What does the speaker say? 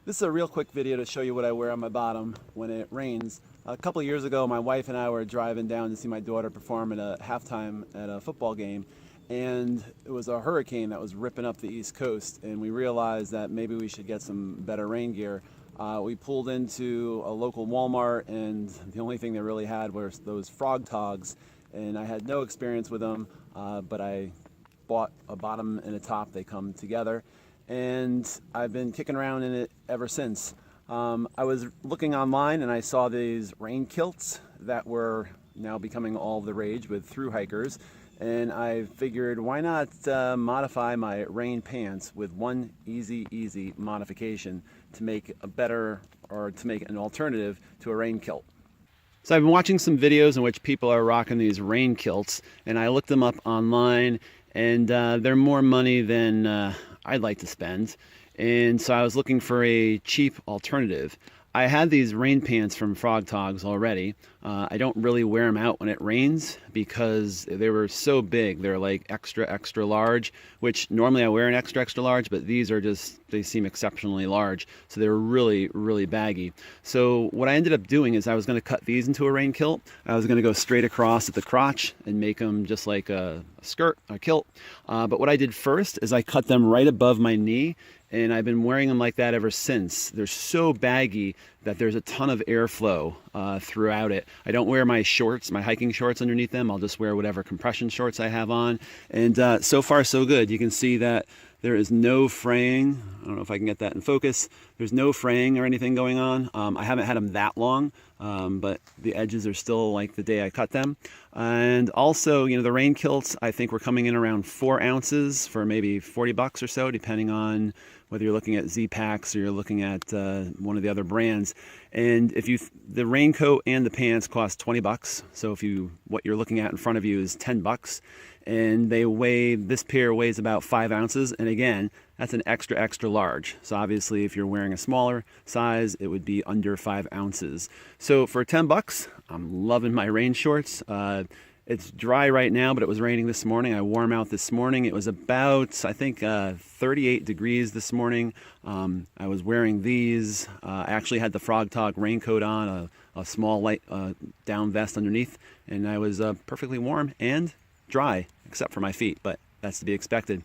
This is a real quick video to show you what I wear on my bottom when it rains. A couple of years ago, my wife and I were driving down to see my daughter perform at a halftime at a football game, and it was a hurricane that was ripping up the East Coast, and we realized that maybe we should get some better rain gear. We pulled into a local Walmart, and the only thing they really had was those Frog Toggs, and I had no experience with them, but I bought a bottom and a top. They come together, and I've been kicking around in it ever since. I was looking online and I saw these rain kilts that were now becoming all the rage with thru hikers, and I figured, why not modify my rain pants with one easy modification to make a better, or to make an alternative to a rain kilt. So I've been watching some videos in which people are rocking these rain kilts, and I looked them up online, and they're more money than I'd like to spend. And so I was looking for a cheap alternative. I had these rain pants from Frog Toggs already. I don't really wear them out when it rains because they were so big. They're like extra large, which normally I wear an extra large, but these are just, they seem exceptionally large. So they're really baggy. So what I ended up doing is I was going to cut these into a rain kilt. I was going to go straight across at the crotch and make them just like a skirt, a kilt. But what I did first is I cut them right above my knee, and I've been wearing them like that ever since. They're so baggy that there's a ton of airflow throughout it. I don't wear my shorts, my hiking shorts underneath them. I'll just wear whatever compression shorts I have on. And so far so good. You can see that there is no fraying. I don't know if I can get that in focus. There's no fraying or anything going on. I haven't had them that long, but the edges are still like the day I cut them. And also, you know, the rain kilts, I think we're coming in around 4 ounces for maybe 40 bucks or so, depending on whether you're looking at Z-Packs or you're looking at one of the other brands. And if the raincoat and the pants cost 20 bucks. So if what you're looking at in front of you is 10 bucks, and this pair weighs about 5 ounces. And again, that's an extra large. So obviously if you're wearing a smaller size, it would be under 5 ounces. So for 10 bucks, I'm loving my rain shorts. It's dry right now, but it was raining this morning. I wore them out this morning. It was about, I think, 38 degrees this morning. I was wearing these. I actually had the Frog Togg raincoat on, a small light down vest underneath, and I was perfectly warm and dry, except for my feet, but that's to be expected.